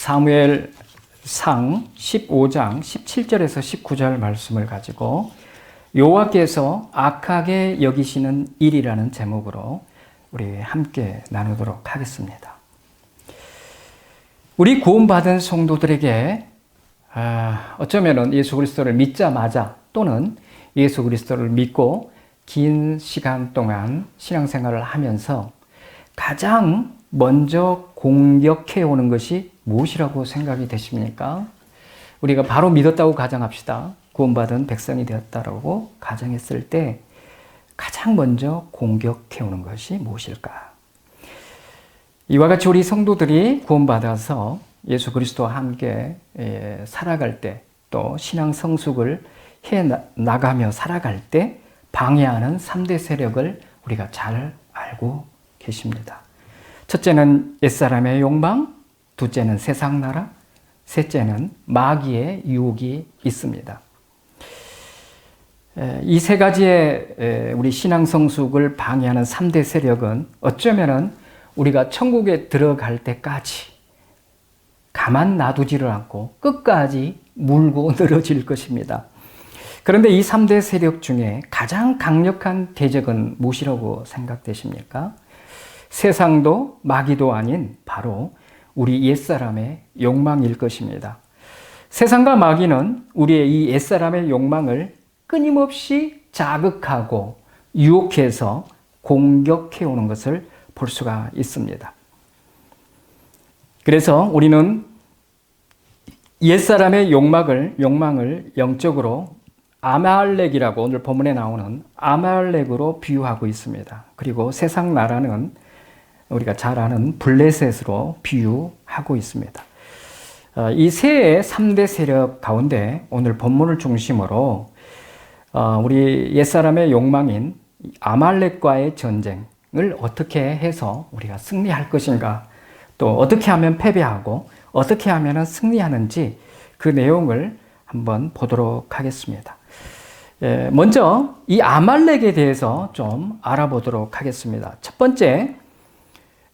사무엘상 15장 17절에서 19절 말씀을 가지고 여호와께서 악하게 여기시는 일이라는 제목으로 우리 함께 나누도록 하겠습니다. 우리 구원받은 성도들에게 어쩌면 예수 그리스도를 믿자마자 또는 예수 그리스도를 믿고 긴 시간 동안 신앙생활을 하면서 가장 먼저 공격해 오는 것이 무엇이라고 생각이 되십니까? 우리가 바로 믿었다고 가정합시다. 구원받은 백성이 되었다고 가정했을 때 가장 먼저 공격해 오는 것이 무엇일까? 이와 같이 우리 성도들이 구원받아서 예수 그리스도와 함께 살아갈 때, 또 신앙 성숙을 해 나가며 살아갈 때 방해하는 3대 세력을 우리가 잘 알고 계십니다. 첫째는 옛사람의 욕망, 둘째는 세상 나라, 셋째는 마귀의 유혹이 있습니다. 이 세 가지의 우리 신앙 성숙을 방해하는 3대 세력은 어쩌면은 우리가 천국에 들어갈 때까지 가만 놔두지를 않고 끝까지 물고 늘어질 것입니다. 그런데 이 3대 세력 중에 가장 강력한 대적은 무엇이라고 생각되십니까? 세상도 마귀도 아닌 바로 우리 옛사람의 욕망일 것입니다. 세상과 마귀는 우리의 이 옛사람의 욕망을 끊임없이 자극하고 유혹해서 공격해 오는 것을 볼 수가 있습니다. 그래서 우리는 옛사람의 욕망을 영적으로 아말렉이라고 오늘 본문에 나오는 아말렉으로 비유하고 있습니다. 그리고 세상 나라는 우리가 잘 아는 블레셋으로 비유하고 있습니다. 이 세 3대 세력 가운데 오늘 본문을 중심으로 우리 옛사람의 욕망인 아말렉과의 전쟁을 어떻게 해서 우리가 승리할 것인가, 또 어떻게 하면 패배하고 어떻게 하면 승리하는지 그 내용을 한번 보도록 하겠습니다. 먼저 이 아말렉에 대해서 좀 알아보도록 하겠습니다. 첫 번째,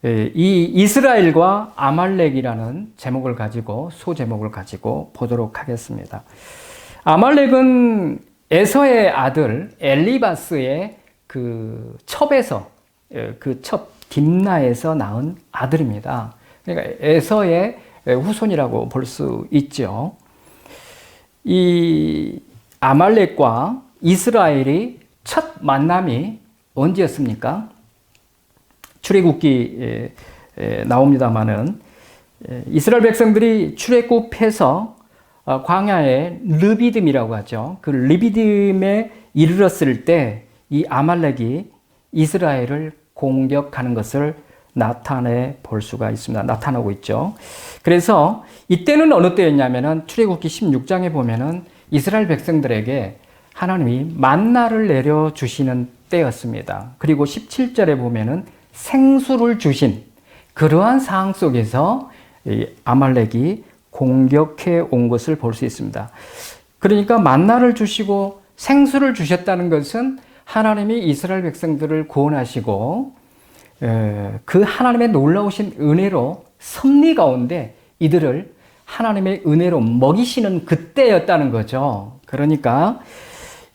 이 이스라엘과 아말렉이라는 제목을 가지고 소제목을 가지고 보도록 하겠습니다. 아말렉은 에서의 아들 엘리바스의 그 첩에서 그 첩 딥나에서 낳은 아들입니다. 그러니까 에서의 후손이라고 볼 수 있죠. 이 아말렉과 이스라엘이 첫 만남이 언제였습니까? 출애굽기에 나옵니다마는 이스라엘 백성들이 출애굽해서 광야에 르비딤이라고 하죠. 그 르비딤에 이르렀을 때 이 아말렉이 이스라엘을 공격하는 것을 나타내 볼 수가 있습니다. 나타나고 있죠. 그래서 이때는 어느 때였냐면은 출애굽기 16장에 보면은 이스라엘 백성들에게 하나님이 만나를 내려 주시는 때였습니다. 그리고 17절에 보면은 생수를 주신 그러한 상황 속에서 아말렉이 공격해 온 것을 볼 수 있습니다. 그러니까 만나를 주시고 생수를 주셨다는 것은 하나님이 이스라엘 백성들을 구원하시고 그 하나님의 놀라우신 은혜로 섭리 가운데 이들을 하나님의 은혜로 먹이시는 그때였다는 거죠. 그러니까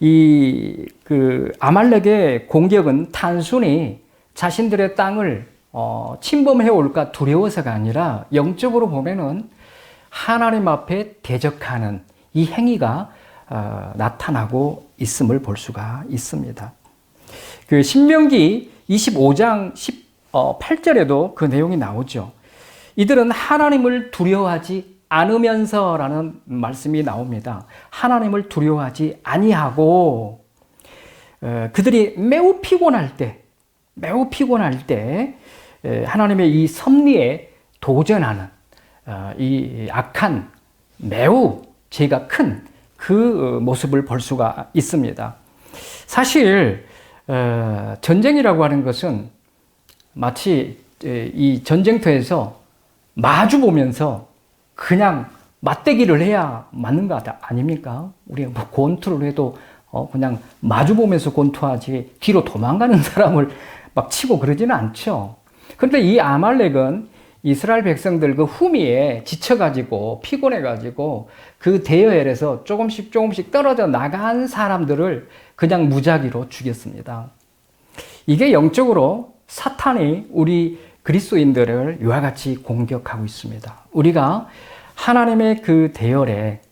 그 아말렉의 공격은 단순히 자신들의 땅을 침범해 올까 두려워서가 아니라 영적으로 보면은 하나님 앞에 대적하는 이 행위가 나타나고 있음을 볼 수가 있습니다. 그 신명기 25장 18절에도 그 내용이 나오죠. 이들은 하나님을 두려워하지 않으면서라는 말씀이 나옵니다. 하나님을 두려워하지 아니하고 그들이 매우 피곤할 때 하나님의 이 섭리에 도전하는 이 악한 매우 죄가 큰 그 모습을 볼 수가 있습니다. 사실 전쟁이라고 하는 것은 마치 이 전쟁터에서 마주 보면서 그냥 맞대기를 해야 맞는 거 아닙니까? 우리가 뭐 권투를 해도 그냥 마주 보면서 권투하지 뒤로 도망가는 사람을 막 치고 그러지는 않죠. 그런데 이 아말렉은 이스라엘 백성들 그 후미에 지쳐가지고 피곤해가지고 그 대여엘에서 조금씩 떨어져 나간 사람들을 그냥 무작위로 죽였습니다. 이게 영적으로 사탄이 우리 그리스도인들을 이와 같이 공격하고 있습니다. 우리가 하나님의 그 대열에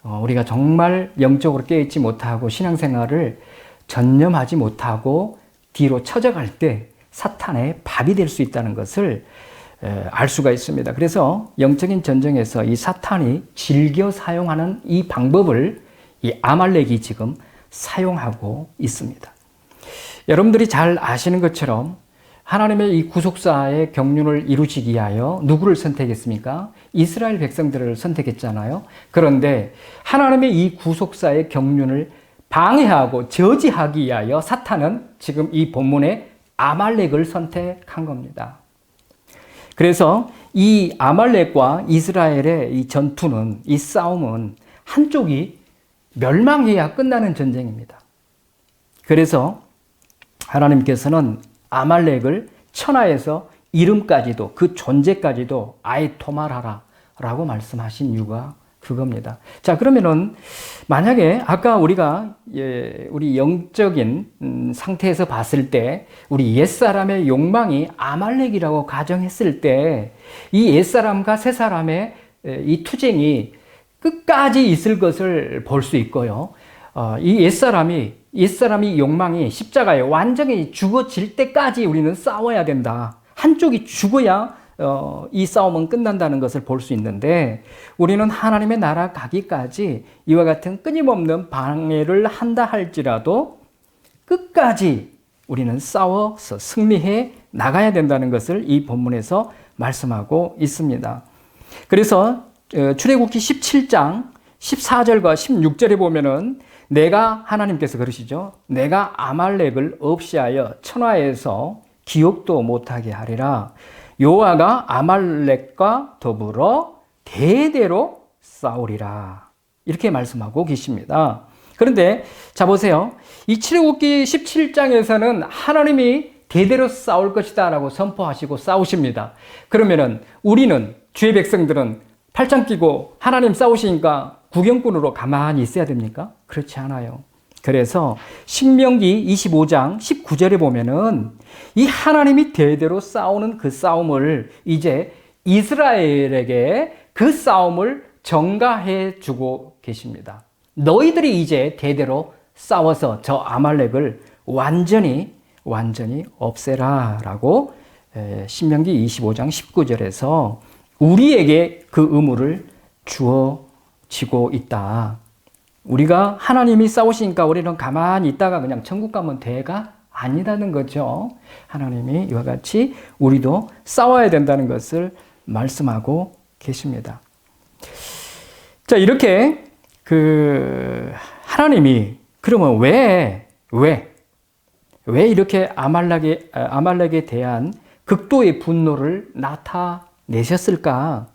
우리가 정말 영적으로 깨있지 못하고 신앙생활을 전념하지 못하고 뒤로 처져갈 때 사탄의 밥이 될 수 있다는 것을 알 수가 있습니다. 그래서 영적인 전쟁에서 이 사탄이 즐겨 사용하는 이 방법을 이 아말렉이 지금 사용하고 있습니다. 여러분들이 잘 아시는 것처럼 하나님의 이 구속사의 경륜을 이루시기 위하여 누구를 선택했습니까? 이스라엘 백성들을 선택했잖아요. 그런데 하나님의 이 구속사의 경륜을 방해하고 저지하기 위하여 사탄은 지금 이 본문에 아말렉을 선택한 겁니다. 그래서 이 아말렉과 이스라엘의 이 전투는, 이 싸움은 한쪽이 멸망해야 끝나는 전쟁입니다. 그래서 하나님께서는 아말렉을 천하에서 이름까지도, 그 존재까지도 아예 토말하라 라고 말씀하신 이유가 그겁니다. 자, 그러면은 만약에 아까 우리가 우리 영적인 상태에서 봤을 때 우리 옛사람의 욕망이 아말렉이라고 가정했을 때 이 옛사람과 새사람의 이 투쟁이 끝까지 있을 것을 볼 수 있고요. 이 옛사람이 욕망이 십자가에 완전히 죽어질 때까지 우리는 싸워야 된다. 한쪽이 죽어야 이 싸움은 끝난다는 것을 볼 수 있는데 우리는 하나님의 나라 가기까지 이와 같은 끊임없는 방해를 한다 할지라도 끝까지 우리는 싸워서 승리해 나가야 된다는 것을 이 본문에서 말씀하고 있습니다. 그래서 출애굽기 17장 14절과 16절에 보면은 내가, 하나님께서 그러시죠. 내가 아말렉을 없이하여 천하에서 기억도 못하게 하리라. 여호와가 아말렉과 더불어 대대로 싸우리라. 이렇게 말씀하고 계십니다. 그런데 자 보세요. 이 출애굽기 17장에서는 하나님이 대대로 싸울 것이다 라고 선포하시고 싸우십니다. 그러면은 우리는, 주의 백성들은 팔짱 끼고 하나님 싸우시니까 구경꾼으로 가만히 있어야 됩니까? 그렇지 않아요. 그래서 신명기 25장 19절에 보면은 이 하나님이 대대로 싸우는 그 싸움을 이제 이스라엘에게 그 싸움을 전가해 주고 계십니다. 너희들이 이제 대대로 싸워서 저 아말렉을 완전히 없애라 라고 신명기 25장 19절에서 우리에게 그 의무를 주어지고 있다. 우리가 하나님이 싸우시니까 우리는 가만히 있다가 그냥 천국 가면 돼가 아니라는 거죠. 하나님이 이와 같이 우리도 싸워야 된다는 것을 말씀하고 계십니다. 자, 이렇게 하나님이 그러면 왜 이렇게 아말렉에 대한 극도의 분노를 나타내셨을까?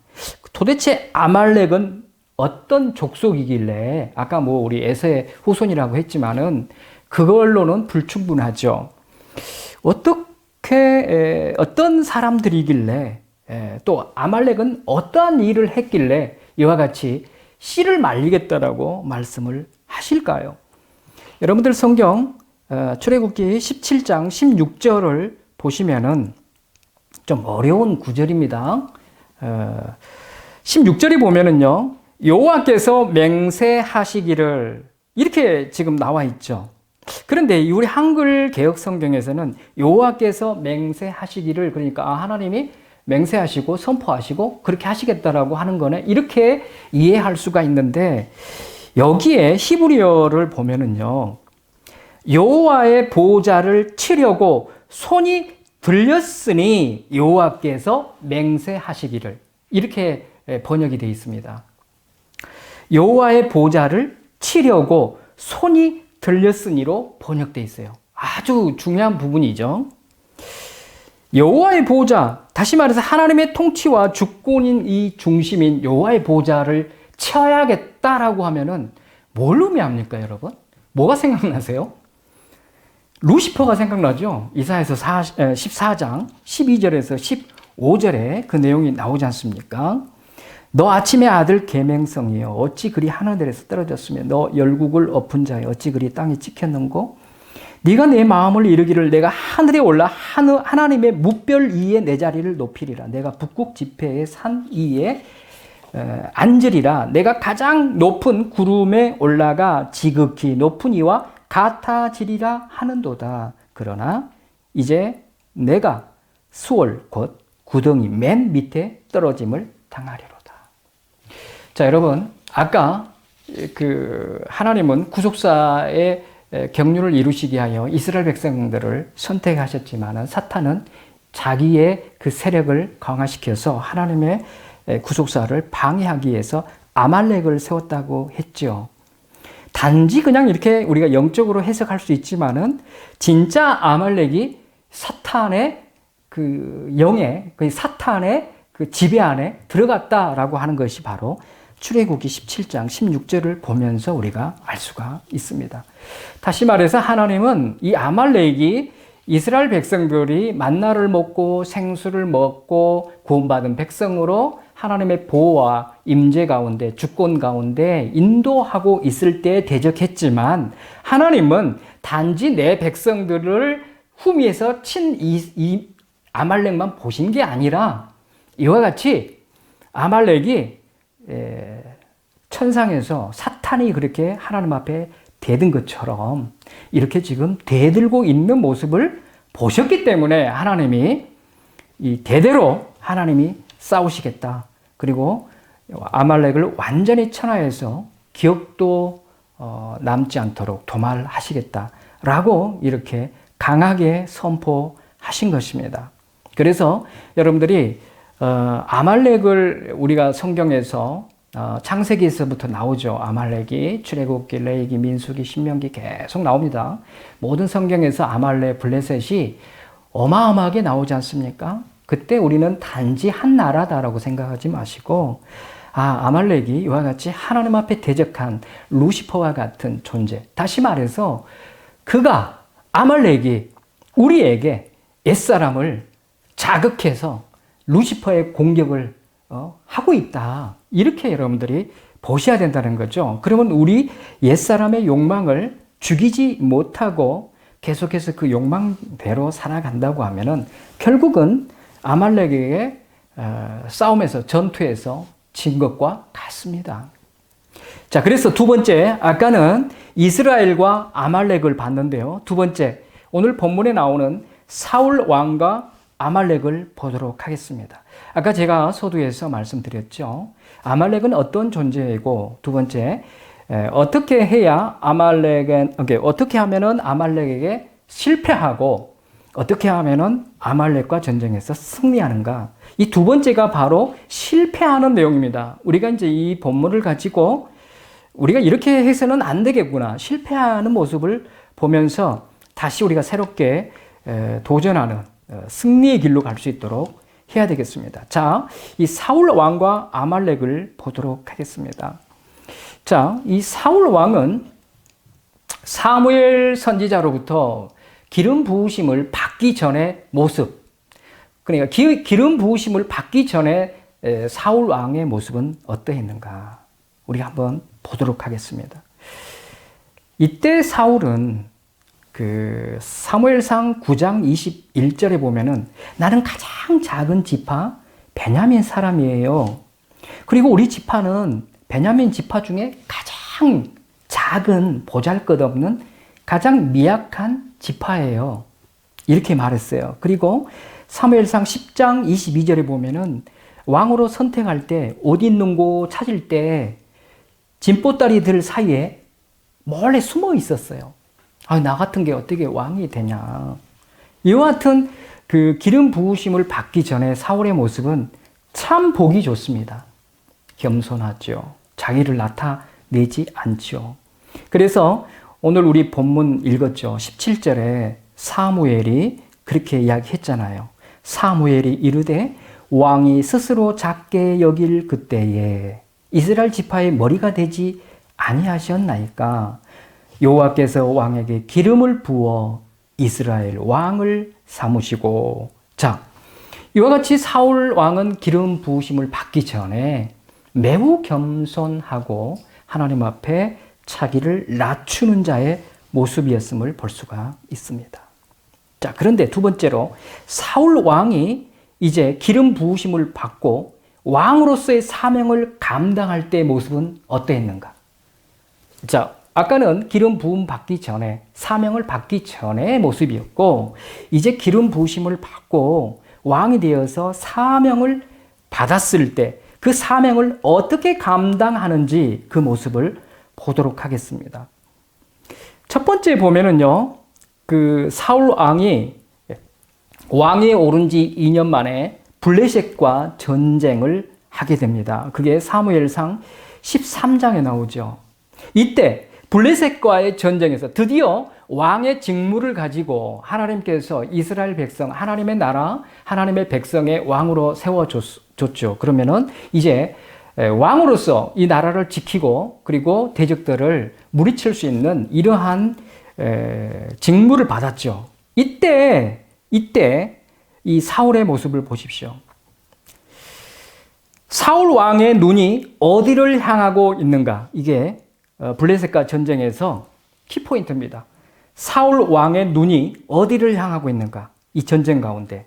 도대체 아말렉은 어떤 족속이길래, 아까 우리 에서의 후손이라고 했지만은 그걸로는 불충분하죠. 어떤 사람들이길래, 또 아말렉은 어떠한 일을 했길래 이와 같이 씨를 말리겠다라고 말씀을 하실까요? 여러분들 성경 출애굽기 17장 16절을 보시면은 좀 어려운 구절입니다. 16절에 보면은요, 여호와께서 맹세하시기를, 이렇게 지금 나와 있죠. 그런데 우리 한글 개역 성경에서는 여호와께서 맹세하시기를, 그러니까 하나님이 맹세하시고 선포하시고 그렇게 하시겠다라고 하는 거네, 이렇게 이해할 수가 있는데, 여기에 히브리어를 보면은요, 여호와의 보좌를 치려고 손이 들렸으니 여호와께서 맹세하시기를, 이렇게 번역이 되어 있습니다. 여호와의 보좌를 치려고 손이 들렸으니로 번역되어 있어요. 아주 중요한 부분이죠. 여호와의 보좌, 다시 말해서 하나님의 통치와 주권인 이 중심인 여호와의 보좌를 쳐야겠다라고 하면은 뭘 의미합니까, 여러분? 뭐가 생각나세요? 루시퍼가 생각나죠? 이사야서 14장 12절에서 5절에 그 내용이 나오지 않습니까? 너 아침의 아들 계명성이여 어찌 그리 하늘에서 떨어졌으며 너 열국을 엎은 자여 어찌 그리 땅에 찍혔는고 네가 내 마음을 이루기를 내가 하늘에 올라 하나님의 무별 위에 내 자리를 높이리라. 내가 북극 지폐의 산 위에 앉으리라. 내가 가장 높은 구름에 올라가 지극히 높은 이와 같아지리라 하는도다. 그러나 이제 내가 수월 곧 구덩이 맨 밑에 떨어짐을 당하리로다. 자, 여러분, 아까 하나님은 구속사의 경륜을 이루시기 위하여 이스라엘 백성들을 선택하셨지만 사탄은 자기의 그 세력을 강화시켜서 하나님의 구속사를 방해하기 위해서 아말렉을 세웠다고 했죠. 단지 그냥 이렇게 우리가 영적으로 해석할 수 있지만은 진짜 아말렉이 사탄의 사탄의 그 지배 안에 들어갔다라고 하는 것이 바로 출애굽기 17장 16절을 보면서 우리가 알 수가 있습니다. 다시 말해서 하나님은 이 아말렉이 이스라엘 백성들이 만나를 먹고 생수를 먹고 구원받은 백성으로 하나님의 보호와 임재 가운데 주권 가운데 인도하고 있을 때 대적했지만 하나님은 단지 내 백성들을 후미에서 친 이 아말렉만 보신 게 아니라 이와 같이 아말렉이 천상에서 사탄이 그렇게 하나님 앞에 대든 것처럼 이렇게 지금 대들고 있는 모습을 보셨기 때문에 하나님이 이 대대로 하나님이 싸우시겠다. 그리고 아말렉을 완전히 천하에서 기억도 남지 않도록 도말하시겠다라고 이렇게 강하게 선포하신 것입니다. 그래서 여러분들이 아말렉을 우리가 성경에서 창세기에서부터 나오죠. 아말렉이 출애굽기, 레위기, 민수기, 신명기 계속 나옵니다. 모든 성경에서 아말렉, 블레셋이 어마어마하게 나오지 않습니까? 그때 우리는 단지 한 나라다라고 생각하지 마시고 아말렉이 이와 같이 하나님 앞에 대적한 루시퍼와 같은 존재. 다시 말해서 아말렉이 우리에게 옛사람을 자극해서 루시퍼의 공격을 하고 있다. 이렇게 여러분들이 보셔야 된다는 거죠. 그러면 우리 옛사람의 욕망을 죽이지 못하고 계속해서 그 욕망대로 살아간다고 하면은 결국은 아말렉에게 싸움에서 전투에서 진 것과 같습니다. 자, 그래서 두 번째, 아까는 이스라엘과 아말렉을 봤는데요. 두 번째, 오늘 본문에 나오는 사울 왕과 아말렉을 보도록 하겠습니다. 아까 제가 서두에서 말씀드렸죠. 아말렉은 어떤 존재이고, 두 번째, 어떻게 해야 어떻게 하면은 아말렉에게 실패하고, 어떻게 하면은 아말렉과 전쟁에서 승리하는가. 이 두 번째가 바로 실패하는 내용입니다. 우리가 이제 이 본문을 가지고 우리가 이렇게 해서는 안 되겠구나. 실패하는 모습을 보면서 다시 우리가 새롭게 도전하는 승리의 길로 갈 수 있도록 해야 되겠습니다. 자, 이 사울 왕과 아말렉을 보도록 하겠습니다. 자, 이 사울 왕은 사무엘 선지자로부터 기름 부으심을 받기 전의 모습, 그러니까 기름 부으심을 받기 전에 사울 왕의 모습은 어떠했는가? 우리가 한번 보도록 하겠습니다. 이때 사울은 그 사무엘상 9장 21절에 보면은 나는 가장 작은 지파 베냐민 사람이에요. 그리고 우리 지파는 베냐민 지파 중에 가장 작은 보잘것없는 가장 미약한 지파예요. 이렇게 말했어요. 그리고 사무엘상 10장 22절에 보면은 왕으로 선택할 때 옷 입는 곳 찾을 때 진보따리들 사이에 몰래 숨어 있었어요. 나 같은 게 어떻게 왕이 되냐. 이와 같은 그 기름 부으심을 받기 전에 사울의 모습은 참 보기 좋습니다. 겸손하죠. 자기를 나타내지 않죠. 그래서 오늘 우리 본문 읽었죠. 17절에 사무엘이 그렇게 이야기했잖아요. 사무엘이 이르되 왕이 스스로 작게 여길 그때에 이스라엘 지파의 머리가 되지 아니하셨나이까. 여호와께서 왕에게 기름을 부어 이스라엘 왕을 삼으시고. 자, 이와 같이 사울 왕은 기름 부으심을 받기 전에 매우 겸손하고 하나님 앞에 자기를 낮추는 자의 모습이었음을 볼 수가 있습니다. 자, 그런데 두 번째로 사울 왕이 이제 기름 부으심을 받고 왕으로서의 사명을 감당할 때의 모습은 어떠했는가? 자, 아까는 기름 부음 받기 전에, 사명을 받기 전의 모습이었고, 이제 기름 부으심을 받고 왕이 되어서 사명을 받았을 때 그 사명을 어떻게 감당하는지 그 모습을 보도록 하겠습니다. 첫 번째 보면은요, 그 사울 왕에 오른 지 2년 만에 블레셋과 전쟁을 하게 됩니다. 그게 사무엘상 13장에 나오죠. 이때 블레셋과의 전쟁에서 드디어 왕의 직무를 가지고 하나님께서 이스라엘 백성, 하나님의 나라, 하나님의 백성의 왕으로 세워줬죠. 그러면은 이제 왕으로서 이 나라를 지키고 그리고 대적들을 무리칠 수 있는 이러한 직무를 받았죠. 이때 이 사울의 모습을 보십시오. 사울 왕의 눈이 어디를 향하고 있는가? 이게 블레셋과 전쟁에서 키포인트입니다. 사울 왕의 눈이 어디를 향하고 있는가? 이 전쟁 가운데.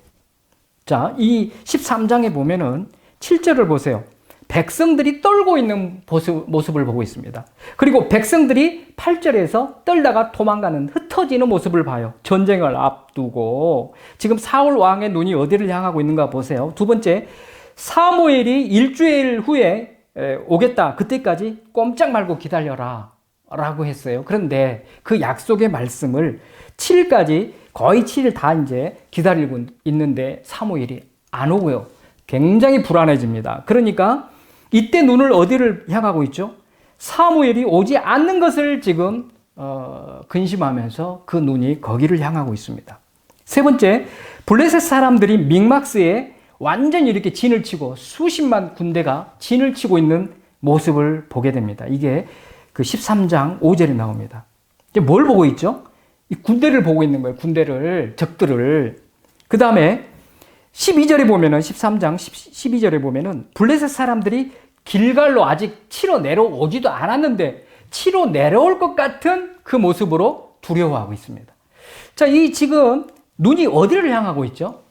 자, 이 13장에 보면은 7절을 보세요. 백성들이 떨고 있는 모습을 보고 있습니다. 그리고 백성들이 8절에서 떨다가 도망가는, 흩어지는 모습을 봐요. 전쟁을 앞두고. 지금 사울 왕의 눈이 어디를 향하고 있는가 보세요. 두 번째, 사무엘이 일주일 후에 오겠다. 그때까지 꼼짝 말고 기다려라. 라고 했어요. 그런데 그 약속의 말씀을 7일까지 거의 7일 다 이제 기다리고 있는데 사무엘이 안 오고요. 굉장히 불안해집니다. 그러니까 이때 눈을 어디를 향하고 있죠? 사무엘이 오지 않는 것을 지금 근심하면서 그 눈이 거기를 향하고 있습니다. 세 번째, 블레셋 사람들이 믹막스에 완전히 이렇게 진을 치고 수십만 군대가 진을 치고 있는 모습을 보게 됩니다. 이게 그 13장 5절에 나옵니다. 이제 뭘 보고 있죠? 이 군대를 보고 있는 거예요. 군대를, 적들을. 그 다음에 12절에 보면은, 13장 12절에 보면은, 블레셋 사람들이 길갈로 아직 치러 내려오지도 않았는데, 치러 내려올 것 같은 그 모습으로 두려워하고 있습니다. 자, 이 지금 눈이 어디를 향하고 있죠?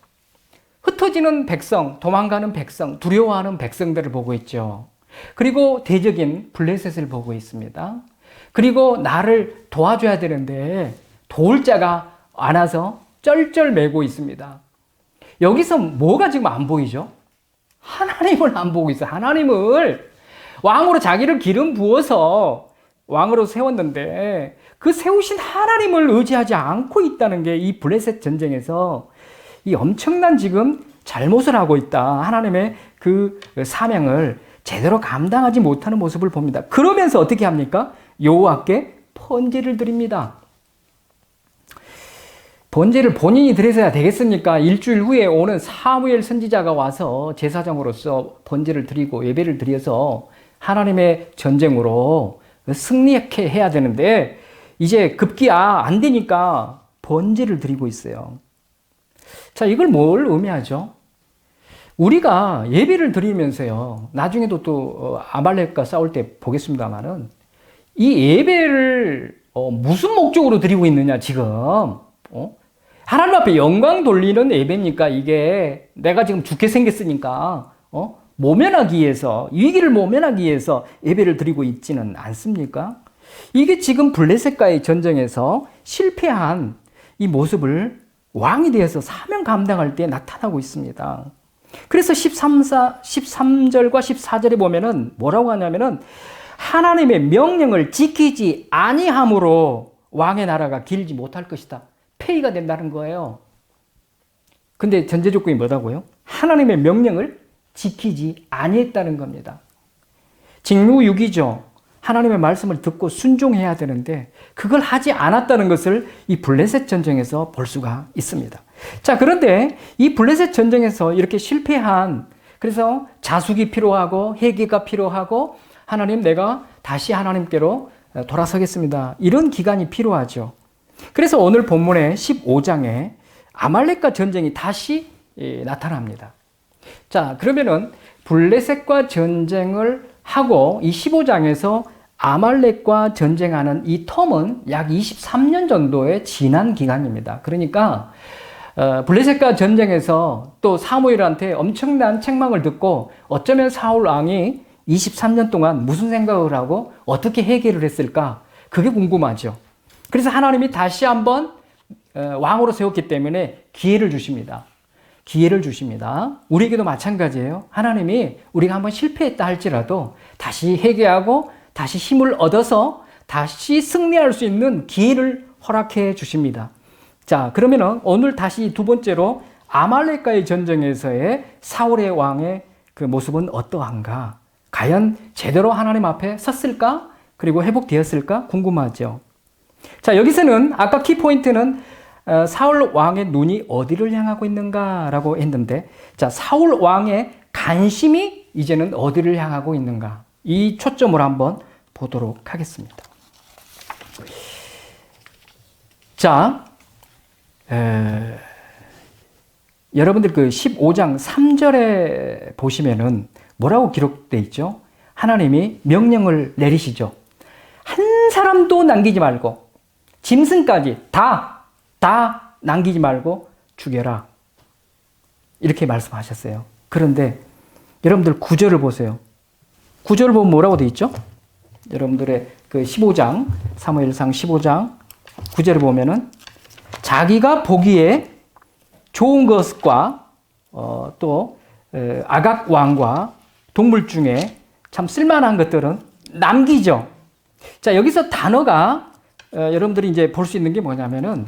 흩어지는 백성, 도망가는 백성, 두려워하는 백성들을 보고 있죠. 그리고 대적인 블레셋을 보고 있습니다. 그리고 나를 도와줘야 되는데 도울 자가 안 와서 쩔쩔매고 있습니다. 여기서 뭐가 지금 안 보이죠? 하나님을 안 보고 있어요. 하나님을. 왕으로 자기를 기름 부어서 왕으로 세웠는데 그 세우신 하나님을 의지하지 않고 있다는 게 이 블레셋 전쟁에서 이 엄청난 지금 잘못을 하고 있다. 하나님의 그 사명을 제대로 감당하지 못하는 모습을 봅니다. 그러면서 어떻게 합니까? 여호와께 번제를 드립니다. 번제를 본인이 드려야 되겠습니까? 일주일 후에 오는 사무엘 선지자가 와서 제사장으로서 번제를 드리고 예배를 드려서 하나님의 전쟁으로 승리하게 해야 되는데 이제 급기야 안 되니까 번제를 드리고 있어요. 자, 이걸 뭘 의미하죠? 우리가 예배를 드리면서요, 나중에도 또 아말렉과 싸울 때 보겠습니다만은 이 예배를 무슨 목적으로 드리고 있느냐 지금 하나님 앞에 영광 돌리는 예배입니까? 이게 내가 지금 죽게 생겼으니까 모면하기 위해서, 위기를 모면하기 위해서 예배를 드리고 있지는 않습니까? 이게 지금 블레셋과의 전쟁에서 실패한 이 모습을 왕이 되어서 사명 감당할 때 나타나고 있습니다. 그래서 13절과 14절에 보면은 뭐라고 하냐면은 하나님의 명령을 지키지 아니함으로 왕의 나라가 길지 못할 것이다. 폐위가 된다는 거예요. 근데 전제 조건이 뭐라고요? 하나님의 명령을 지키지 아니했다는 겁니다. 직무유기죠. 하나님의 말씀을 듣고 순종해야 되는데 그걸 하지 않았다는 것을 이 블레셋 전쟁에서 볼 수가 있습니다. 자, 그런데 이 블레셋 전쟁에서 이렇게 실패한, 그래서 자숙이 필요하고 회개가 필요하고 하나님 내가 다시 하나님께로 돌아서겠습니다. 이런 기간이 필요하죠. 그래서 오늘 본문의 15장에 아말렉과 전쟁이 다시 나타납니다. 자, 그러면은 블레셋과 전쟁을 하고 이 15장에서 아말렉과 전쟁하는 이 텀은 약 23년 정도의 지난 기간입니다. 그러니까 블레셋과 전쟁에서 또 사무엘한테 엄청난 책망을 듣고 어쩌면 사울 왕이 23년 동안 무슨 생각을 하고 어떻게 해결을 했을까? 그게 궁금하죠. 그래서 하나님이 다시 한번 왕으로 세웠기 때문에 기회를 주십니다. 기회를 주십니다. 우리에게도 마찬가지예요. 하나님이 우리가 한번 실패했다 할지라도 다시 회개하고 다시 힘을 얻어서 다시 승리할 수 있는 기회를 허락해 주십니다. 자, 그러면은 오늘 다시 두 번째로 아말렉과의 전쟁에서의 사울의 왕의 그 모습은 어떠한가? 과연 제대로 하나님 앞에 섰을까? 그리고 회복되었을까? 궁금하죠. 자, 여기서는 아까 키포인트는 사울 왕의 눈이 어디를 향하고 있는가라고 했는데, 자, 사울 왕의 관심이 이제는 어디를 향하고 있는가? 이 초점을 한번 보도록 하겠습니다. 자, 여러분들 그 15장 3절에 보시면은 뭐라고 기록되어 있죠? 하나님이 명령을 내리시죠. 한 사람도 남기지 말고 짐승까지 다 남기지 말고 죽여라. 이렇게 말씀하셨어요. 그런데 여러분들 9절을 보세요. 9절을 보면 뭐라고 되어 있죠? 여러분들의 그 15장, 사무엘상 15장 9절을 보면은 자기가 보기에 좋은 것과 또 아각 왕과 동물 중에 참 쓸만한 것들은 남기죠. 자, 여기서 단어가 여러분들이 이제 볼 수 있는 게 뭐냐면은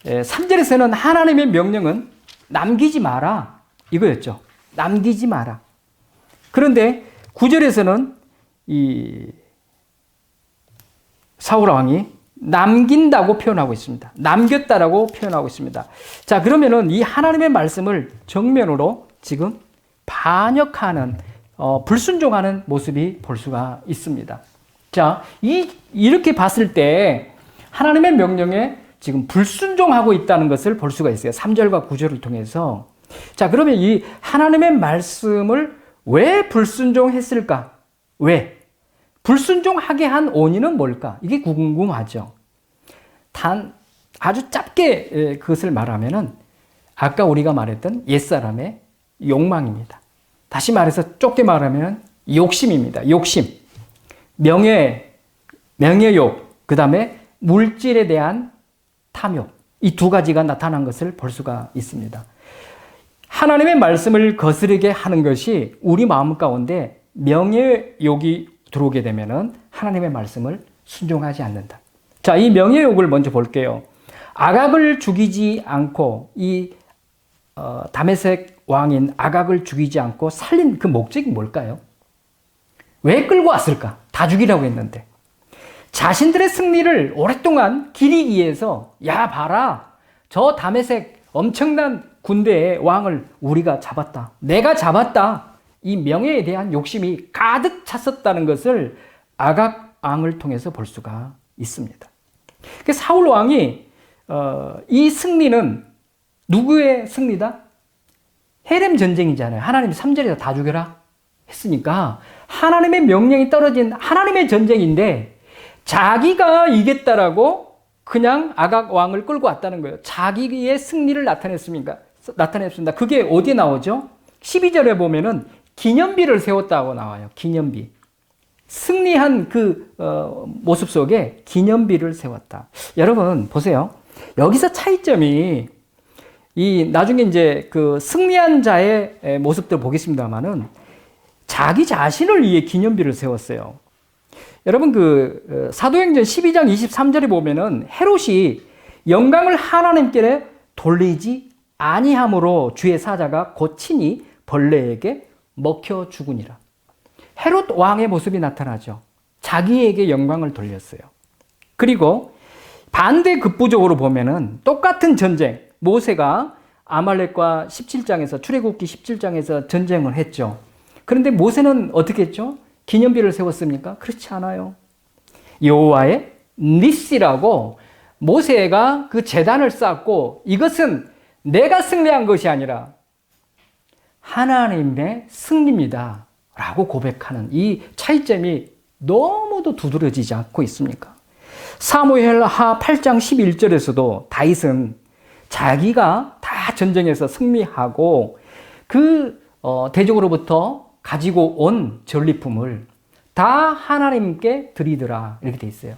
3절에서는 하나님의 명령은 남기지 마라 이거였죠. 남기지 마라. 그런데 9절에서는 이 사울 왕이 남긴다고 표현하고 있습니다. 남겼다라고 표현하고 있습니다. 자, 그러면은 이 하나님의 말씀을 정면으로 지금 반역하는, 불순종하는 모습이 볼 수가 있습니다. 자, 이렇게 봤을 때 하나님의 명령에 지금 불순종하고 있다는 것을 볼 수가 있어요. 3절과 9절을 통해서. 자, 그러면 이 하나님의 말씀을 왜 불순종했을까? 왜? 불순종하게 한 원인은 뭘까? 이게 궁금하죠. 단 아주 짧게 그것을 말하면은 아까 우리가 말했던 옛사람의 욕망입니다. 다시 말해서 좁게 말하면 욕심입니다. 욕심. 명예욕, 그 다음에 물질에 대한 탐욕. 이 두 가지가 나타난 것을 볼 수가 있습니다. 하나님의 말씀을 거스르게 하는 것이 우리 마음 가운데 명예욕이 들어오게 되면은 하나님의 말씀을 순종하지 않는다. 자, 이 명예욕을 먼저 볼게요. 아각을 죽이지 않고 다메섹 왕인 아각을 죽이지 않고 살린 그 목적이 뭘까요? 왜 끌고 왔을까? 다 죽이라고 했는데. 자신들의 승리를 오랫동안 기리기 위해서, 야, 봐라. 저 다메섹 엄청난 군대의 왕을 우리가 잡았다. 내가 잡았다. 이 명예에 대한 욕심이 가득 찼었다는 것을 아각 왕을 통해서 볼 수가 있습니다. 사울 왕이 이 승리는 누구의 승리다? 헤렘 전쟁이잖아요. 하나님이 3절에서 다 죽여라 했으니까 하나님의 명령이 떨어진 하나님의 전쟁인데 자기가 이겼다라고 그냥 아각 왕을 끌고 왔다는 거예요. 자기의 승리를 나타냈습니다. 그게 어디에 나오죠? 12절에 보면은 기념비를 세웠다고 나와요. 기념비. 승리한 그 모습 속에 기념비를 세웠다. 여러분 보세요. 여기서 차이점이 나중에 이제 그 승리한 자의 모습들 보겠습니다만은 자기 자신을 위해 기념비를 세웠어요. 여러분 그 사도행전 12장 23절에 보면은 헤롯이 영광을 하나님께 돌리지 아니함으로 주의 사자가 곧 친히 벌레에게 먹혀 죽으니라. 헤롯 왕의 모습이 나타나죠. 자기에게 영광을 돌렸어요. 그리고 반대 급부적으로 보면은 똑같은 전쟁, 모세가 아말렉과 17장에서 출애굽기 17장에서 전쟁을 했죠. 그런데 모세는 어떻게 했죠? 기념비를 세웠습니까? 그렇지 않아요. 여호와의 니시라고 모세가 그 제단을 쌓고 이것은 내가 승리한 것이 아니라 하나님의 승리입니다. 라고 고백하는 이 차이점이 너무도 두드러지지 않고 있습니까? 사무엘 하 8장 11절에서도 다윗은 자기가 다 전쟁에서 승리하고 그 대적으로부터 가지고 온 전리품을 다 하나님께 드리더라 이렇게 돼 있어요.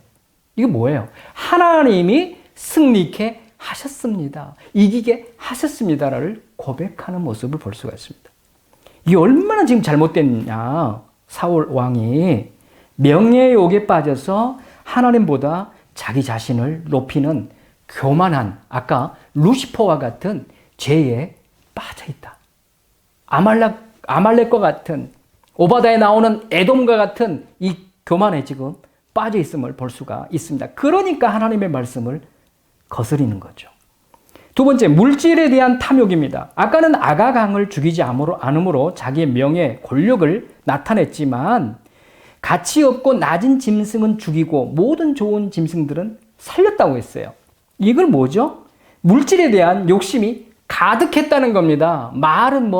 이게 뭐예요? 하나님이 승리케 하셨습니다. 이기게 하셨습니다를 고백하는 모습을 볼 수가 있습니다. 이게 얼마나 지금 잘못됐냐. 사울 왕이 명예욕에 빠져서 하나님보다 자기 자신을 높이는 교만한 아까 루시퍼와 같은 죄에 빠져있다. 아말렉과 같은 오바다에 나오는 에돔과 같은 이 교만에 지금 빠져있음을 볼 수가 있습니다. 그러니까 하나님의 말씀을 거스리는 거죠. 두 번째, 물질에 대한 탐욕입니다. 아까는 아가강을 죽이지 않음으로 자기의 명예, 권력을 나타냈지만 가치 없고 낮은 짐승은 죽이고 모든 좋은 짐승들은 살렸다고 했어요. 이걸 뭐죠? 물질에 대한 욕심이 가득했다는 겁니다. 말은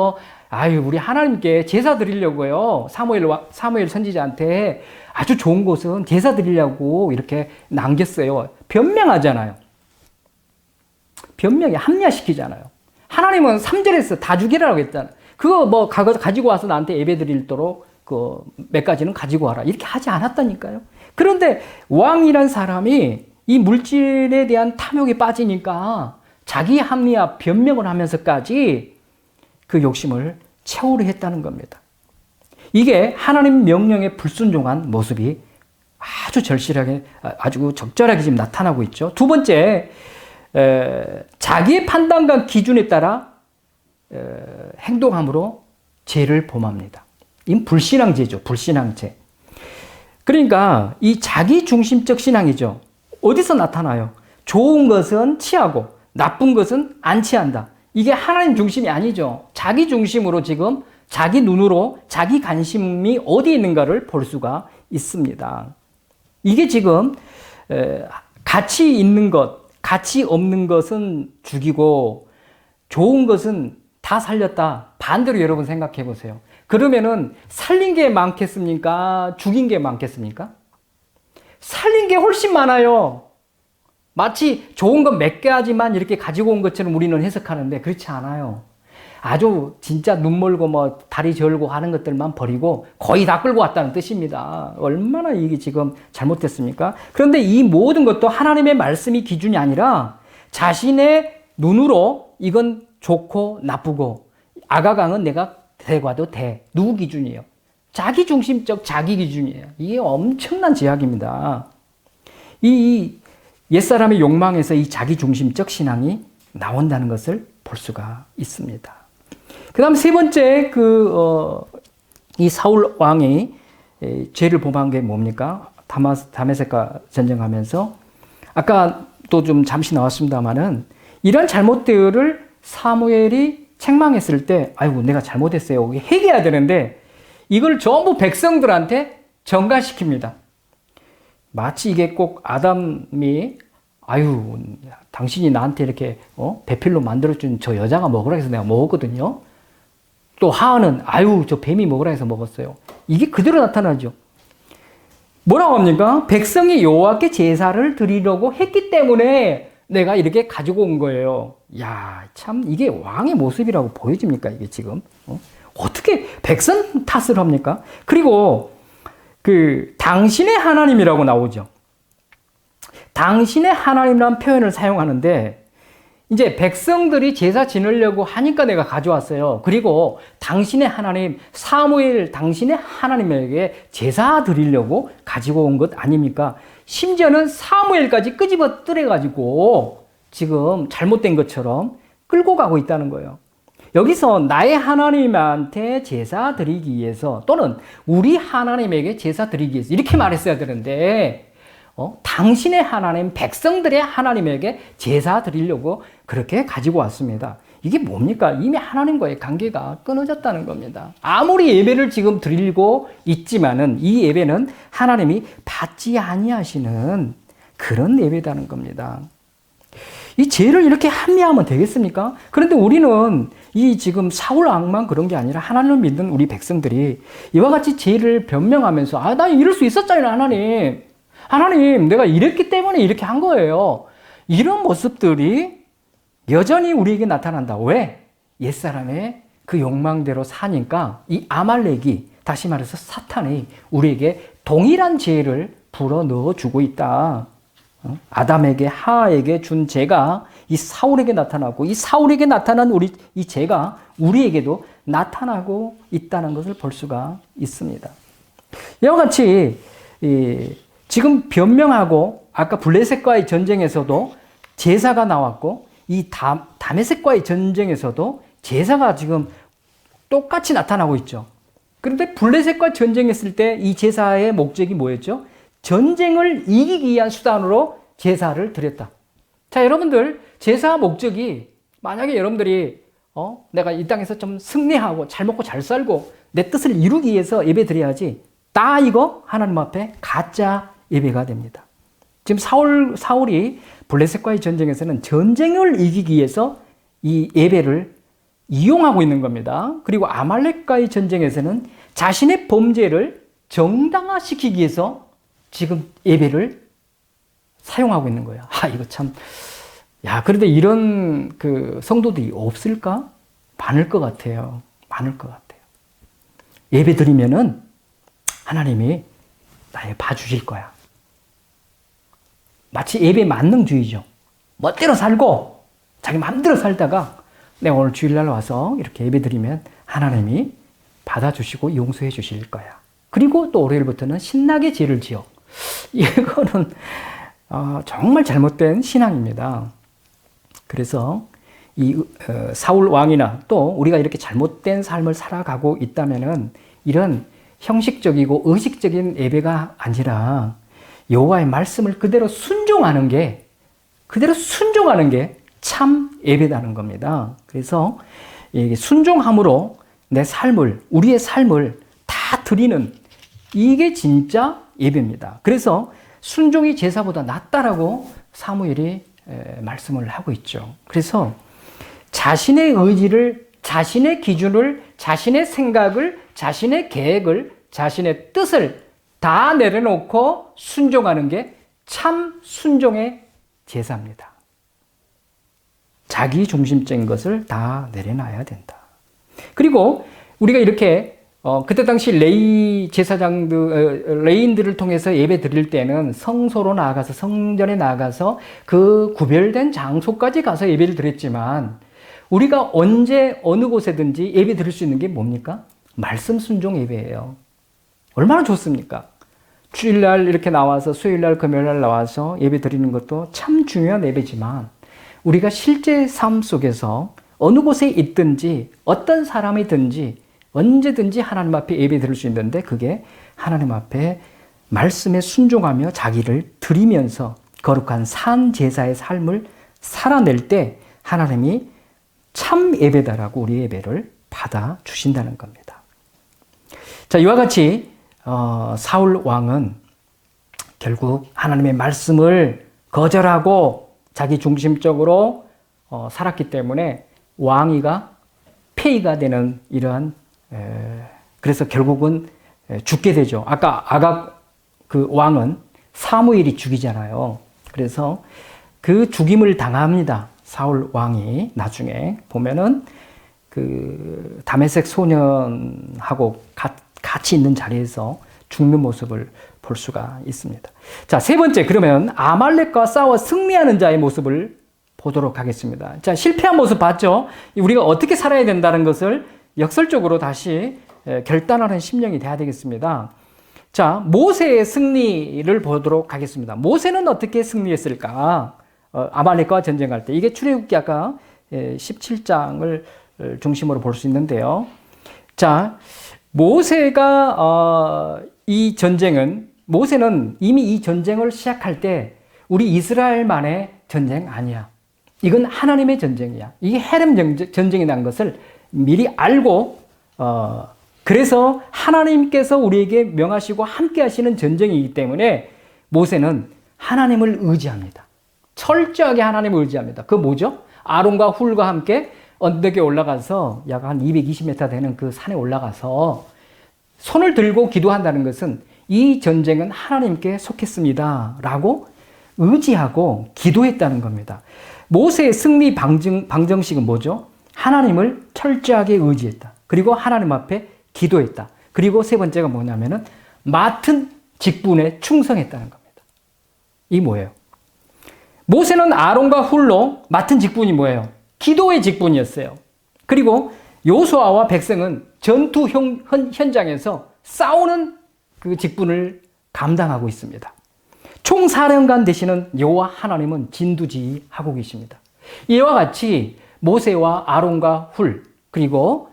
우리 하나님께 제사 드리려고요. 사무엘 선지자한테 아주 좋은 곳은 제사 드리려고 이렇게 남겼어요. 변명하잖아요. 변명에 합리화시키잖아요. 하나님은 3절에서 다 죽이라고 했잖아요. 그거 가지고 와서 나한테 예배 드리도록 몇 가지는 가지고 와라. 이렇게 하지 않았다니까요. 그런데 왕이란 사람이 이 물질에 대한 탐욕에 빠지니까 자기 합리화 변명을 하면서까지 그 욕심을 채우려 했다는 겁니다. 이게 하나님 명령에 불순종한 모습이 아주 절실하게, 아주 적절하게 지금 나타나고 있죠. 두 번째, 자기의 판단과 기준에 따라 행동함으로 죄를 범합니다. 이건 불신앙죄죠. 불신앙죄. 그러니까 이 자기중심적 신앙이죠. 어디서 나타나요? 좋은 것은 취하고 나쁜 것은 안 취한다. 이게 하나님 중심이 아니죠. 자기 중심으로 지금 자기 눈으로 자기 관심이 어디에 있는가를 볼 수가 있습니다. 이게 지금 가치 있는 것, 가치 없는 것은 죽이고 좋은 것은 다 살렸다. 반대로 여러분 생각해 보세요. 그러면은 살린 게 많겠습니까? 죽인 게 많겠습니까? 살린 게 훨씬 많아요. 마치 좋은 건 몇 가지만 이렇게 가지고 온 것처럼 우리는 해석하는데 그렇지 않아요. 아주 진짜 눈 멀고 다리 절고 하는 것들만 버리고 거의 다 끌고 왔다는 뜻입니다. 얼마나 이게 지금 잘못됐습니까? 그런데 이 모든 것도 하나님의 말씀이 기준이 아니라 자신의 눈으로 이건 좋고 나쁘고 아가강은 내가 대과도 돼. 누구 기준이에요? 자기 중심적 자기 기준이에요. 이게 엄청난 제약입니다. 이 옛사람의 욕망에서 이 자기 중심적 신앙이 나온다는 것을 볼 수가 있습니다. 그 다음 세 번째, 이 사울 왕이 죄를 범한 게 뭡니까? 다메섹과 전쟁하면서, 아까 또 좀 잠시 나왔습니다만은, 이런 잘못들을 사무엘이 책망했을 때, 아이고, 내가 잘못했어요. 회개해야 되는데, 이걸 전부 백성들한테 전가시킵니다. 마치 이게 꼭 아담이, 당신이 나한테 이렇게, 배필로 만들어준 저 여자가 먹으라 해서 내가 먹었거든요. 또 하은은, 저 뱀이 먹으라 해서 먹었어요. 이게 그대로 나타나죠. 뭐라고 합니까? 백성이 여호와께 제사를 드리려고 했기 때문에 내가 이렇게 가지고 온 거예요. 참 이게 왕의 모습이라고 보여집니까? 이게 지금 어떻게 백성 탓을 합니까? 그리고 당신의 하나님이라고 나오죠. 당신의 하나님이라는 표현을 사용하는데 이제 백성들이 제사 지내려고 하니까 내가 가져왔어요. 그리고 당신의 하나님, 사무엘 당신의 하나님에게 제사 드리려고 가지고 온 것 아닙니까? 심지어는 사무엘까지 끄집어뜨려가지고 지금 잘못된 것처럼 끌고 가고 있다는 거예요. 여기서 나의 하나님한테 제사 드리기 위해서 또는 우리 하나님에게 제사 드리기 위해서 이렇게 말했어야 되는데 당신의 하나님, 백성들의 하나님에게 제사 드리려고 그렇게 가지고 왔습니다. 이게 뭡니까? 이미 하나님과의 관계가 끊어졌다는 겁니다. 아무리 예배를 지금 드리고 있지만은 이 예배는 하나님이 받지 아니하시는 그런 예배다는 겁니다. 이 죄를 이렇게 합리화하면 되겠습니까? 그런데 우리는 이 지금 사울 왕만 그런 게 아니라 하나님을 믿는 우리 백성들이 이와 같이 죄를 변명하면서 나 이럴 수 있었잖아요, 하나님. 하나님, 내가 이랬기 때문에 이렇게 한 거예요. 이런 모습들이 여전히 우리에게 나타난다. 왜? 옛사람의 그 욕망대로 사니까 이 아말렉이, 다시 말해서 사탄이 우리에게 동일한 죄를 불어 넣어주고 있다. 아담에게, 하하에게 준 죄가 이 사울에게 나타나고, 이 사울에게 나타난 이 죄가 우리에게도 나타나고 있다는 것을 볼 수가 있습니다. 이와 같이 지금 변명하고, 아까 블레셋과의 전쟁에서도 제사가 나왔고, 이 다메섹과의 전쟁에서도 제사가 지금 똑같이 나타나고 있죠. 그런데 블레셋과 전쟁했을 때 이 제사의 목적이 뭐였죠? 전쟁을 이기기 위한 수단으로 제사를 드렸다. 자, 여러분들, 제사 목적이, 만약에 여러분들이 내가 이 땅에서 좀 승리하고 잘 먹고 잘 살고 내 뜻을 이루기 위해서 예배 드려야지, 이거 하나님 앞에 가짜 예배가 됩니다. 지금 사울이 블레셋과의 전쟁에서는 전쟁을 이기기 위해서 이 예배를 이용하고 있는 겁니다. 그리고 아말렉과의 전쟁에서는 자신의 범죄를 정당화시키기 위해서 지금 예배를 사용하고 있는 거예요. 이거 참, 그런데 이런 그 성도들이 없을까? 많을 것 같아요. 많을 것 같아요. 예배 드리면은 하나님이 나에 봐주실 거야. 마치 예배 만능주의죠. 멋대로 살고 자기 마음대로 살다가 내가 오늘 주일날 와서 이렇게 예배 드리면 하나님이 받아주시고 용서해 주실 거야. 그리고 또 월요일부터는 신나게 죄를 지어. 이거는 정말 잘못된 신앙입니다. 그래서 이 사울 왕이나 또 우리가 이렇게 잘못된 삶을 살아가고 있다면은 이런 형식적이고 의식적인 예배가 아니라 여호와의 말씀을 그대로 순종하는 게 참 예배다는 겁니다. 그래서 순종함으로 내 삶을, 우리의 삶을 다 드리는, 이게 진짜 예배입니다. 그래서 순종이 제사보다 낫다라고 사무엘이 말씀을 하고 있죠. 그래서 자신의 의지를, 자신의 기준을, 자신의 생각을, 자신의 계획을, 자신의 뜻을 다 내려놓고 순종하는 게 참 순종의 제사입니다. 자기 중심적인 것을 다 내려놔야 된다. 그리고 우리가 이렇게 그때 당시 레인들을 통해서 예배 드릴 때는 성소로 나아가서, 성전에 나아가서 그 구별된 장소까지 가서 예배를 드렸지만, 우리가 언제 어느 곳에든지 예배 드릴 수 있는 게 뭡니까? 말씀 순종 예배예요. 얼마나 좋습니까? 주일날 이렇게 나와서, 수요일날, 금요일날 나와서 예배 드리는 것도 참 중요한 예배지만, 우리가 실제 삶 속에서 어느 곳에 있든지 어떤 사람이든지 언제든지 하나님 앞에 예배 드릴 수 있는데, 그게 하나님 앞에 말씀에 순종하며 자기를 드리면서 거룩한 산 제사의 삶을 살아낼 때 하나님이 참 예배다라고 우리 예배를 받아 주신다는 겁니다. 자, 이와 같이 사울 왕은 결국 하나님의 말씀을 거절하고 자기 중심적으로 살았기 때문에 왕위가 폐위가 되는 이러한, 그래서 결국은 죽게 되죠. 아까 아각 그 왕은 사무엘이 죽이잖아요. 그래서 그 죽임을 당합니다. 사울 왕이 나중에 보면은 그 다메섹 소년하고 같이 있는 자리에서 죽는 모습을 볼 수가 있습니다. 자, 세 번째, 그러면 아말렉과 싸워 승리하는 자의 모습을 보도록 하겠습니다. 자, 실패한 모습 봤죠? 우리가 어떻게 살아야 된다는 것을 역설적으로 다시 결단하는 심령이 돼야 되겠습니다. 자, 모세의 승리를 보도록 하겠습니다. 모세는 어떻게 승리했을까? 아말렉과 전쟁할 때. 이게 출애굽기 아까 17장을 중심으로 볼 수 있는데요. 자, 모세가 모세는 이미 이 전쟁을 시작할 때 우리 이스라엘만의 전쟁 아니야. 이건 하나님의 전쟁이야. 이게 헤렘 전쟁이 난 것을 미리 알고, 그래서 하나님께서 우리에게 명하시고 함께 하시는 전쟁이기 때문에 모세는 하나님을 의지합니다. 철저하게 하나님을 의지합니다. 그 뭐죠? 아론과 훌과 함께 언덕에 올라가서 약 한 220m 되는 그 산에 올라가서 손을 들고 기도한다는 것은 이 전쟁은 하나님께 속했습니다 라고 의지하고 기도했다는 겁니다. 모세의 승리 방정식은 뭐죠? 하나님을 철저하게 의지했다. 그리고 하나님 앞에 기도했다. 그리고 세 번째가 뭐냐면은 맡은 직분에 충성했다는 겁니다. 이 뭐예요? 모세는 아론과 훌로 맡은 직분이 뭐예요? 기도의 직분이었어요. 그리고 여호수아와 백성은 전투 현장에서 싸우는 그 직분을 감당하고 있습니다. 총사령관 되시는 여호와 하나님은 진두지휘하고 계십니다. 이와 같이 모세와 아론과 훌 그리고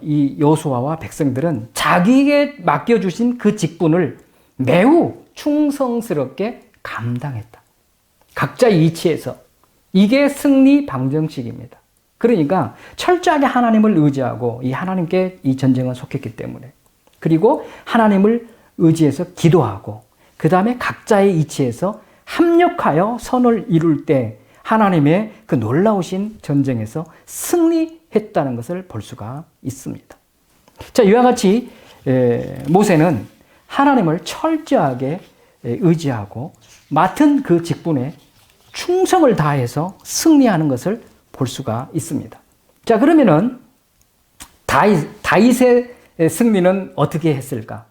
이 여호수아와 백성들은 자기에게 맡겨주신 그 직분을 매우 충성스럽게 감당했다. 각자의 위치에서. 이게 승리 방정식입니다. 그러니까 철저하게 하나님을 의지하고 이 하나님께 이 전쟁은 속했기 때문에 그리고 하나님을 의지해서 기도하고 그 다음에 각자의 위치에서 합력하여 선을 이룰 때 하나님의 그 놀라우신 전쟁에서 승리했다는 것을 볼 수가 있습니다. 자, 이와 같이 모세는 하나님을 철저하게 의지하고 맡은 그 직분에 충성을 다해서 승리하는 것을 볼 수가 있습니다. 자, 그러면은 다윗의 승리는 어떻게 했을까?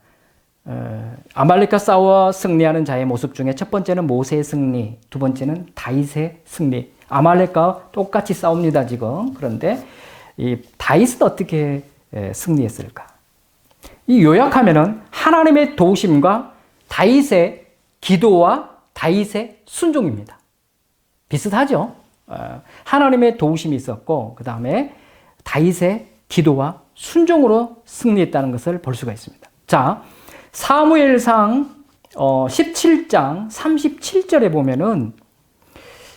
아말렉과 싸워 승리하는 자의 모습 중에 첫 번째는 모세의 승리, 두 번째는 다윗의 승리. 아말렉과 똑같이 싸웁니다, 지금. 그런데 이 다윗은 어떻게 승리했을까? 이 요약하면은 하나님의 도우심과 다윗의 기도와 다윗의 순종입니다. 비슷하죠? 하나님의 도우심이 있었고 그 다음에 다윗의 기도와 순종으로 승리했다는 것을 볼 수가 있습니다. 자, 사무엘상 17장 37절에 보면은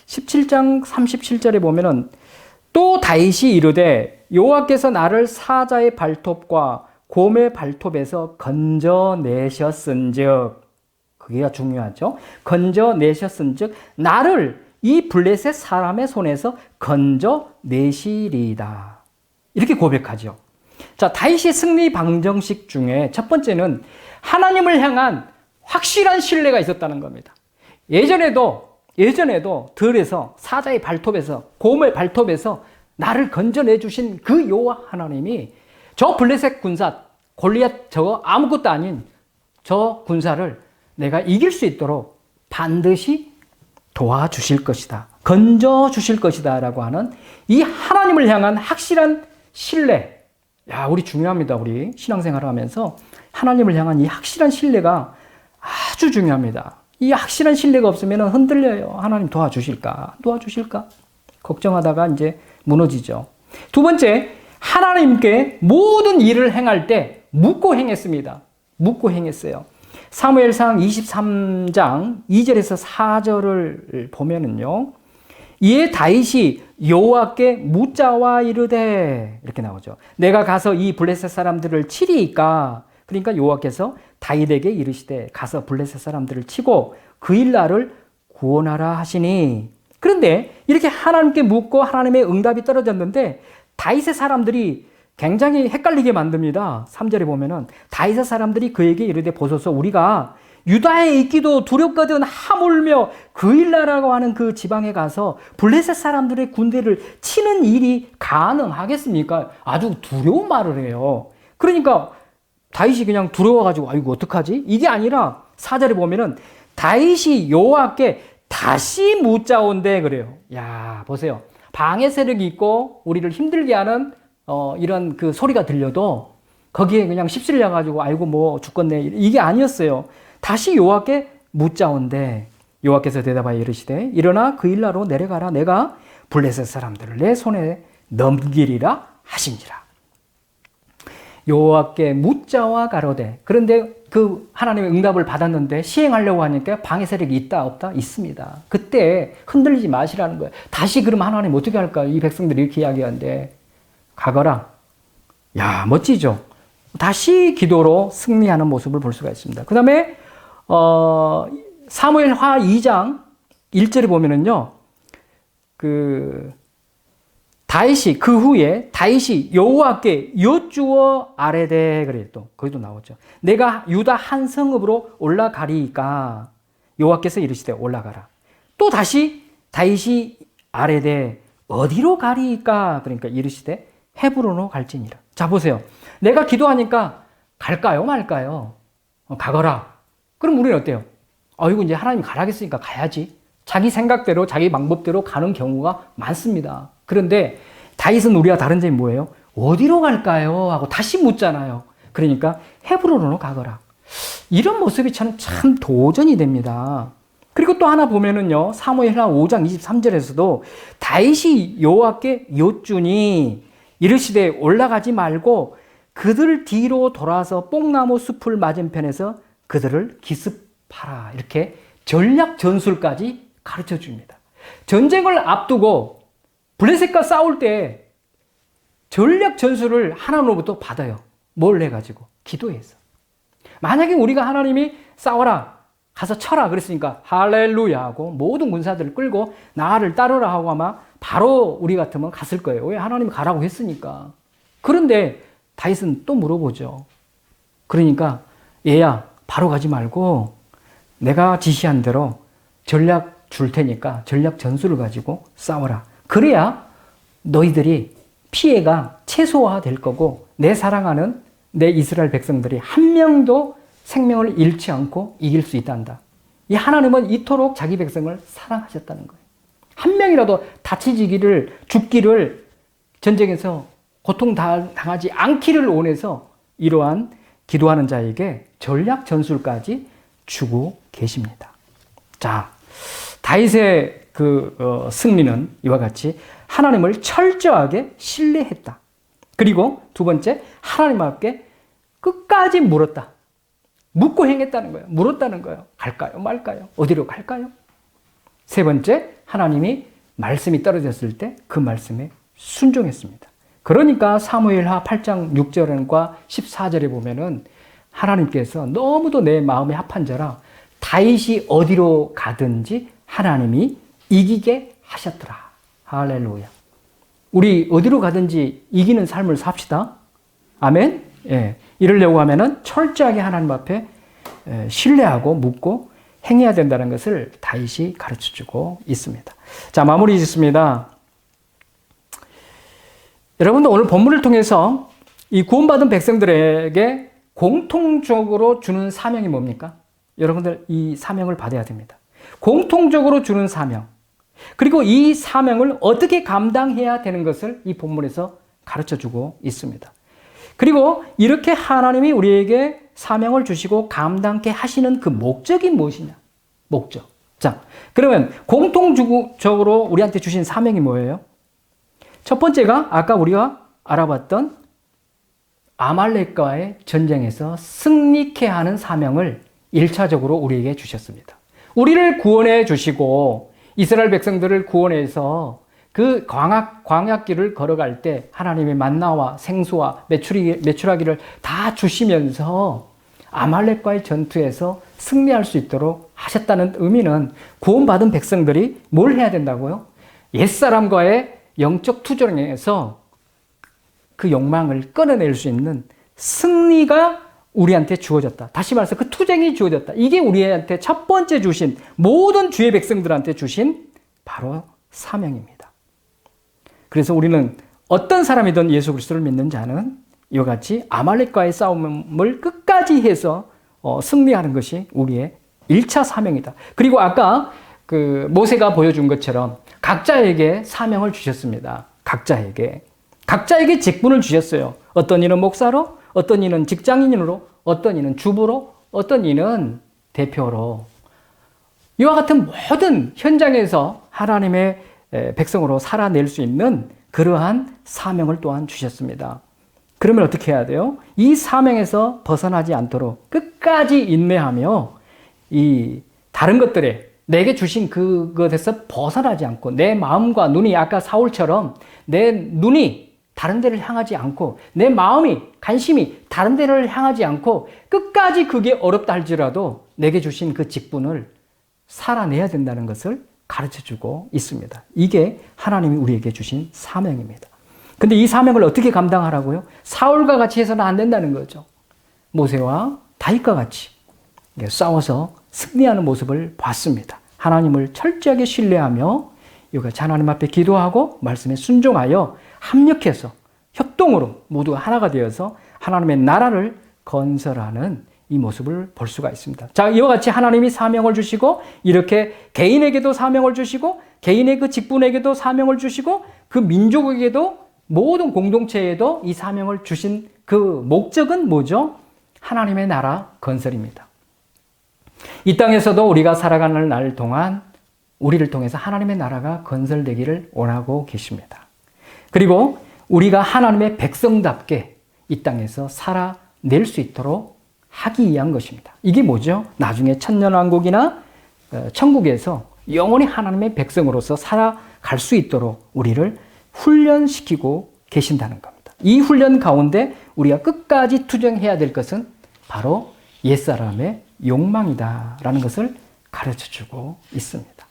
17장 37절에 보면은 또 다윗이 이르되 여호와께서 나를 사자의 발톱과 곰의 발톱에서 건져내셨은즉 그게 중요하죠. 건져내셨은즉 나를 이 블레셋 사람의 손에서 건져내시리이다. 이렇게 고백하죠. 자, 다윗의 승리 방정식 중에 첫 번째는 하나님을 향한 확실한 신뢰가 있었다는 겁니다. 예전에도 들에서 사자의 발톱에서 곰의 발톱에서 나를 건져내 주신 그 여호와 하나님이 저 블레셋 군사 골리앗 저거 아무것도 아닌 저 군사를 내가 이길 수 있도록 반드시 도와주실 것이다. 건져주실 것이다. 라고 하는 이 하나님을 향한 확실한 신뢰. 야, 우리 중요합니다. 우리 신앙생활을 하면서 하나님을 향한 이 확실한 신뢰가 아주 중요합니다. 이 확실한 신뢰가 없으면 흔들려요. 하나님 도와주실까? 걱정하다가 이제 무너지죠. 두 번째, 하나님께 모든 일을 행할 때 묻고 행했습니다. 묻고 행했어요. 사무엘상 23장 2절에서 4절을 보면은요. 이에 다윗이 여호와께 묻자와 이르되 이렇게 나오죠. 내가 가서 이 블레셋 사람들을 치리이까. 그러니까 여호와께서 다윗에게 이르시되 가서 블레셋 사람들을 치고 그 일날을 구원하라 하시니. 그런데 이렇게 하나님께 묻고 하나님의 응답이 떨어졌는데 다윗의 사람들이 굉장히 헷갈리게 만듭니다. 3절에 보면은 다윗의 사람들이 그에게 이르되 보소서 우리가 유다에 있기도 두렵거든 하물며 그일라라고 하는 그 지방에 가서 블레셋 사람들의 군대를 치는 일이 가능하겠습니까? 아주 두려운 말을 해요. 그러니까 다윗이 그냥 두려워가지고 아이고 어떡하지? 이게 아니라 4절에 보면은 다윗이 여호와께 다시 묻자온대 그래요. 야, 보세요. 방해 세력이 있고 우리를 힘들게 하는 이런 그 소리가 들려도 거기에 그냥 휩쓸려 가지고 아이고 뭐 죽겠네 이게 아니었어요. 다시 여호와께 묻자온대 여호와께서 대답하여 이르시되 일어나 그 일나로 내려가라 내가 블레셋 사람들을 내 손에 넘기리라 하신지라. 여호와께 묻자와 가로되. 그런데 그 하나님의 응답을 받았는데 시행하려고 하니까 방해 세력이 있다 없다? 있습니다. 그때 흔들리지 마시라는 거예요. 다시 그럼 하나님 어떻게 할까? 이 백성들이 이렇게 이야기하는데 가거라. 야, 멋지죠? 다시 기도로 승리하는 모습을 볼 수가 있습니다. 그 다음에 사무엘하 2장 1절에 보면은요, 다윗이 그 후에 다윗이 여호와께 여쭈어 아뢰되 그래 또 거기도 나오죠. 내가 유다 한 성읍으로 올라가리이까 여호와께서 이르시되 올라가라. 또 다시 다윗이 아뢰되 어디로 가리이까 그러니까 이르시되 헤브론으로 갈지니라. 자 보세요. 내가 기도하니까 갈까요 말까요? 가거라. 그럼 우리는 어때요? 이거 이제 하나님 가라겠으니까 가야지. 자기 생각대로 자기 방법대로 가는 경우가 많습니다. 그런데 다윗은 우리와 다른 점이 뭐예요? 어디로 갈까요? 하고 다시 묻잖아요. 그러니까 헤브론으로 가거라. 이런 모습이 참 도전이 됩니다. 그리고 또 하나 보면은요, 사무엘하 5장 23절에서도 다윗이 여호와께 여쭈니 이르시되 올라가지 말고 그들 뒤로 돌아서 뽕나무 숲을 맞은편에서 그들을 기습하라. 이렇게 전략 전술까지 가르쳐 줍니다. 전쟁을 앞두고 블레셋과 싸울 때 전략 전술을 하나님으로부터 받아요. 뭘 해가지고? 기도해서. 만약에 우리가 하나님이 싸워라, 가서 쳐라 그랬으니까 할렐루야 하고 모든 군사들을 끌고 나를 따르라 하고 아마 바로 우리 같으면 갔을 거예요. 왜? 하나님이 가라고 했으니까. 그런데 다윗은 또 물어보죠. 그러니까 얘야 바로 가지 말고 내가 지시한 대로 전략 줄 테니까 전략 전술을 가지고 싸워라. 그래야 너희들이 피해가 최소화될 거고 내 사랑하는 내 이스라엘 백성들이 한 명도 생명을 잃지 않고 이길 수 있단다. 이 하나님은 이토록 자기 백성을 사랑하셨다는 거예요. 한 명이라도 다치지기를 죽기를 전쟁에서 고통당하지 않기를 원해서 이러한 기도하는 자에게 전략 전술까지 주고 계십니다. 자, 다윗의 승리는 이와 같이 하나님을 철저하게 신뢰했다. 그리고 두 번째, 하나님 앞에 끝까지 물었다. 묻고 행했다는 거예요. 물었다는 거예요. 갈까요? 말까요? 어디로 갈까요? 세 번째, 하나님이 말씀이 떨어졌을 때 그 말씀에 순종했습니다. 그러니까 사무엘하 8장 6절과 14절에 보면은 하나님께서 너무도 내 마음에 합한 자라 다윗이 어디로 가든지 하나님이 이기게 하셨더라. 할렐루야. 우리 어디로 가든지 이기는 삶을 삽시다. 아멘. 예. 이러려고 하면은 철저하게 하나님 앞에 신뢰하고 묻고 행해야 된다는 것을 다윗이 가르쳐 주고 있습니다. 자, 마무리 짓습니다. 여러분들 오늘 본문을 통해서 이 구원받은 백성들에게 공통적으로 주는 사명이 뭡니까? 여러분들 이 사명을 받아야 됩니다. 공통적으로 주는 사명. 그리고 이 사명을 어떻게 감당해야 되는 것을 이 본문에서 가르쳐 주고 있습니다. 그리고 이렇게 하나님이 우리에게 사명을 주시고 감당케 하시는 그 목적이 무엇이냐? 목적. 자, 그러면 공통적으로 우리한테 주신 사명이 뭐예요? 첫 번째가 아까 우리가 알아봤던 아말렉과의 전쟁에서 승리케 하는 사명을 1차적으로 우리에게 주셨습니다. 우리를 구원해 주시고 이스라엘 백성들을 구원해서 그 광야길을 걸어갈 때 하나님의 만나와 생수와 메추라기를 다 주시면서 아말렉과의 전투에서 승리할 수 있도록 하셨다는 의미는 구원받은 백성들이 뭘 해야 된다고요? 옛사람과의 영적 투쟁에서 그 욕망을 끊어낼 수 있는 승리가 우리한테 주어졌다. 다시 말해서 그 투쟁이 주어졌다. 이게 우리한테 첫 번째 주신 모든 주의 백성들한테 주신 바로 사명입니다. 그래서 우리는 어떤 사람이든 예수 그리스도를 믿는 자는 이와 같이 아말렉과의 싸움을 끝까지 해서 승리하는 것이 우리의 1차 사명이다. 그리고 아까 모세가 보여준 것처럼 각자에게 사명을 주셨습니다. 각자에게 직분을 주셨어요. 어떤 이는 목사로, 어떤 이는 직장인으로, 어떤 이는 주부로, 어떤 이는 대표로. 이와 같은 모든 현장에서 하나님의 백성으로 살아낼 수 있는 그러한 사명을 또한 주셨습니다. 그러면 어떻게 해야 돼요? 이 사명에서 벗어나지 않도록 끝까지 인내하며 이 다른 것들에 내게 주신 그것에서 벗어나지 않고 내 마음과 눈이 아까 사울처럼 내 눈이 다른 데를 향하지 않고 내 마음이 관심이 다른 데를 향하지 않고 끝까지 그게 어렵다 할지라도 내게 주신 그 직분을 살아내야 된다는 것을 가르쳐 주고 있습니다. 이게 하나님이 우리에게 주신 사명입니다. 근데 이 사명을 어떻게 감당하라고요? 사울과 같이 해서는 안 된다는 거죠. 모세와 다윗과 같이 싸워서 승리하는 모습을 봤습니다. 하나님을 철저하게 신뢰하며 이같이 하나님 앞에 기도하고 말씀에 순종하여 합력해서 협동으로 모두가 하나가 되어서 하나님의 나라를 건설하는 이 모습을 볼 수가 있습니다. 자, 이와 같이 하나님이 사명을 주시고 이렇게 개인에게도 사명을 주시고 개인의 그 직분에게도 사명을 주시고 그 민족에게도 모든 공동체에도 이 사명을 주신 그 목적은 뭐죠? 하나님의 나라 건설입니다. 이 땅에서도 우리가 살아가는 날 동안 우리를 통해서 하나님의 나라가 건설되기를 원하고 계십니다. 그리고 우리가 하나님의 백성답게 이 땅에서 살아낼 수 있도록 하기 위한 것입니다. 이게 뭐죠? 나중에 천년왕국이나 천국에서 영원히 하나님의 백성으로서 살아갈 수 있도록 우리를 훈련시키고 계신다는 겁니다. 이 훈련 가운데 우리가 끝까지 투쟁해야 될 것은 바로 옛사람의 욕망이다라는 것을 가르쳐주고 있습니다.